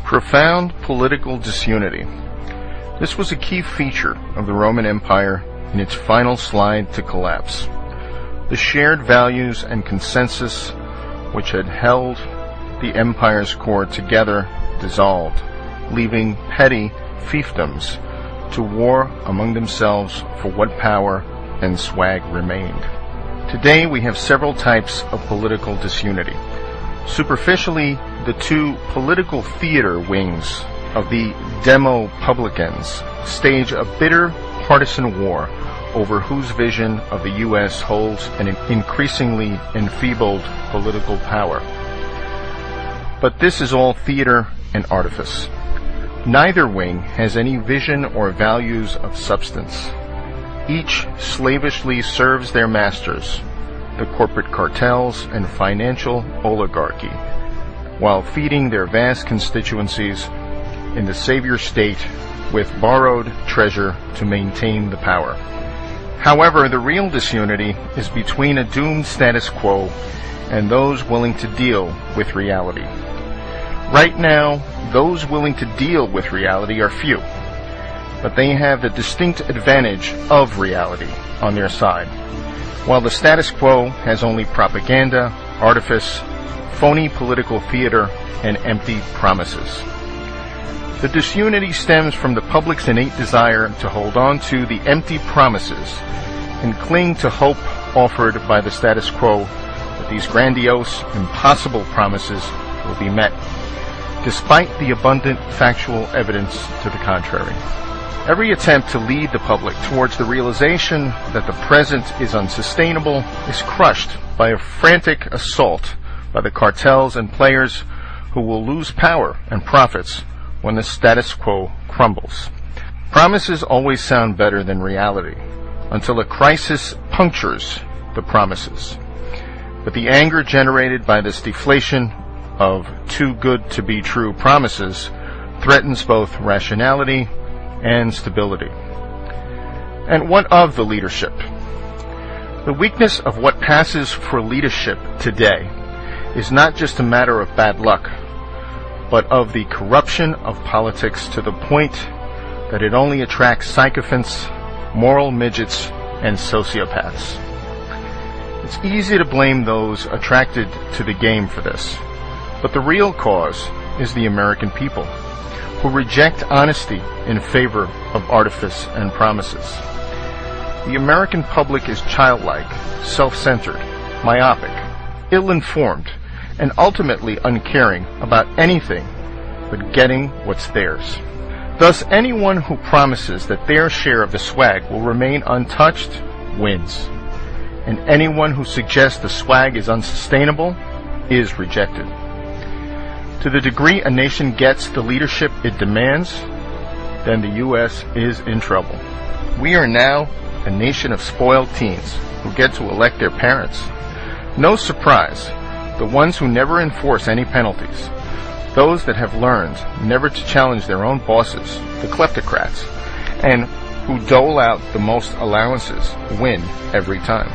Profound political disunity. This was a key feature of the Roman Empire in its final slide to collapse. The shared values and consensus which had held the empire's core together dissolved, leaving petty fiefdoms to war among themselves for what power and swag remained. Today we have several types of political disunity. Superficially, the two political theater wings of the Demo-publicans stage a bitter partisan war over whose vision of the U.S. holds an increasingly enfeebled political power. But this is all theater and artifice. Neither wing has any vision or values of substance. Each slavishly serves their masters, the corporate cartels and financial oligarchy, while feeding their vast constituencies in the savior state with borrowed treasure to maintain the power. However, the real disunity is between a doomed status quo and those willing to deal with reality. Right now, those willing to deal with reality are few, but they have the distinct advantage of reality on their side, while the status quo has only propaganda, artifice, phony political theater, and empty promises. The disunity stems from the public's innate desire to hold on to the empty promises and cling to hope offered by the status quo that these grandiose, impossible promises will be met, despite the abundant factual evidence to the contrary. Every attempt to lead the public towards the realization that the present is unsustainable is crushed by a frantic assault by the cartels and players who will lose power and profits when the status quo crumbles. Promises always sound better than reality until a crisis punctures the promises. But the anger generated by this deflation of too good to be true promises threatens both rationality and stability. And what of the leadership? The weakness of what passes for leadership today is not just a matter of bad luck, but of the corruption of politics to the point that it only attracts sycophants, moral midgets, and sociopaths. It's easy to blame those attracted to the game for this, but the real cause is the American people, who reject honesty in favor of artifice and promises. The American public is childlike, self-centered, myopic, ill-informed, and ultimately uncaring about anything but getting what's theirs. Thus, anyone who promises that their share of the swag will remain untouched wins, and anyone who suggests the swag is unsustainable is rejected. To the degree a nation gets the leadership it demands, then the U.S. is in trouble. We are now a nation of spoiled teens who get to elect their parents. No surprise, the ones who never enforce any penalties, those that have learned never to challenge their own bosses, the kleptocrats, and who dole out the most allowances, win every time.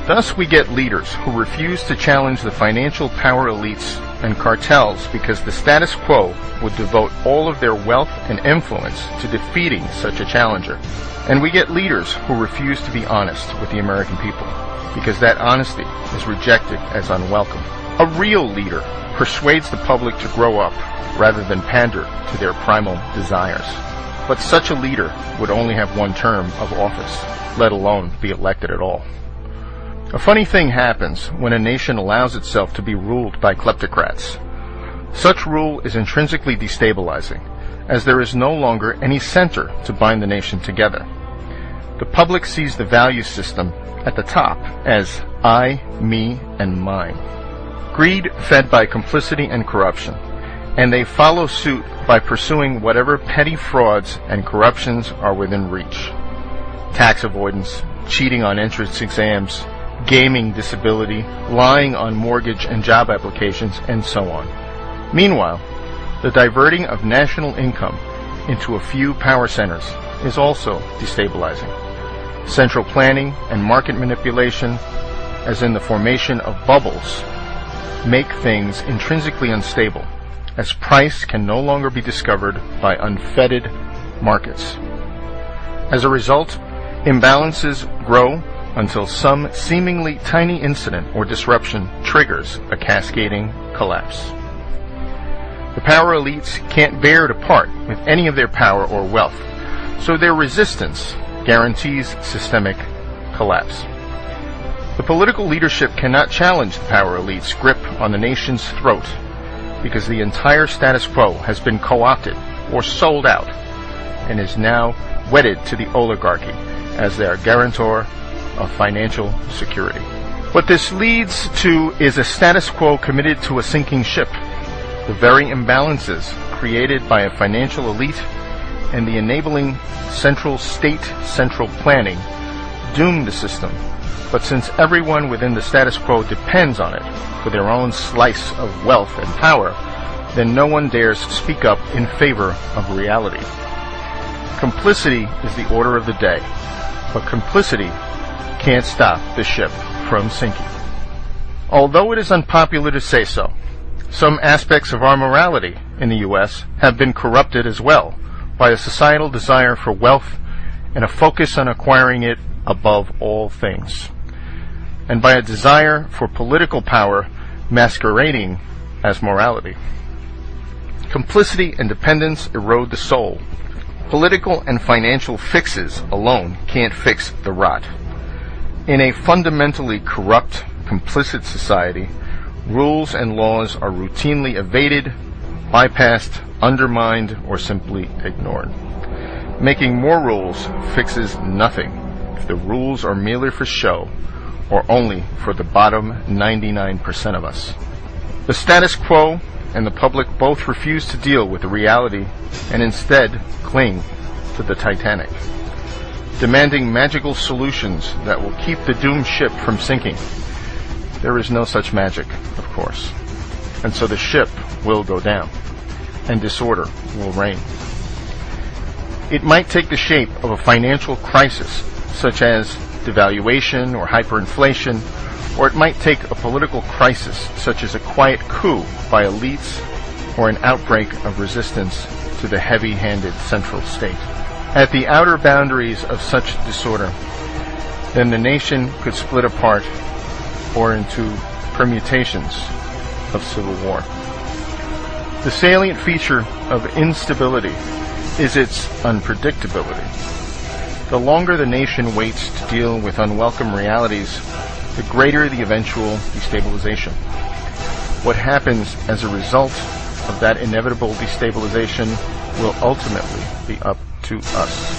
Thus we get leaders who refuse to challenge the financial power elites and cartels because the status quo would devote all of their wealth and influence to defeating such a challenger. And we get leaders who refuse to be honest with the American people because that honesty is rejected as unwelcome. A real leader persuades the public to grow up rather than pander to their primal desires. But such a leader would only have one term of office, let alone be elected at all. A funny thing happens when a nation allows itself to be ruled by kleptocrats. Such rule is intrinsically destabilizing, as there is no longer any center to bind the nation together. The public sees the value system at the top as I, me, and mine. Greed fed by complicity and corruption, and they follow suit by pursuing whatever petty frauds and corruptions are within reach. Tax avoidance, cheating on entrance exams, gaming disability, lying on mortgage and job applications, and so on. Meanwhile, the diverting of national income into a few power centers is also destabilizing. Central planning and market manipulation, as in the formation of bubbles, make things intrinsically unstable, as price can no longer be discovered by unfettered markets. As a result, imbalances grow until some seemingly tiny incident or disruption triggers a cascading collapse. The power elites can't bear to part with any of their power or wealth, so their resistance guarantees systemic collapse. The political leadership cannot challenge the power elite's grip on the nation's throat because the entire status quo has been co-opted or sold out and is now wedded to the oligarchy as their guarantor of financial security. What this leads to is a status quo committed to a sinking ship. The very imbalances created by a financial elite and the enabling central planning doom the system. But since everyone within the status quo depends on it for their own slice of wealth and power, then no one dares speak up in favor of reality. Complicity is the order of the day, but complicity can't stop the ship from sinking. Although it is unpopular to say so, some aspects of our morality in the U.S. have been corrupted as well by a societal desire for wealth and a focus on acquiring it above all things, and by a desire for political power masquerading as morality. Complicity and dependence erode the soul. Political and financial fixes alone can't fix the rot. In a fundamentally corrupt, complicit society, rules and laws are routinely evaded, bypassed, undermined, or simply ignored. Making more rules fixes nothing if the rules are merely for show or only for the bottom 99% of us. The status quo and the public both refuse to deal with the reality and instead cling to the Titanic, demanding magical solutions that will keep the doomed ship from sinking. There is no such magic, of course, and so the ship will go down, and disorder will reign. It might take the shape of a financial crisis, such as devaluation or hyperinflation, or it might take a political crisis, such as a quiet coup by elites or an outbreak of resistance to the heavy-handed central state. At the outer boundaries of such disorder, then the nation could split apart or into permutations of civil war. The salient feature of instability is its unpredictability. The longer the nation waits to deal with unwelcome realities, the greater the eventual destabilization. What happens as a result of that inevitable destabilization will ultimately be up to us.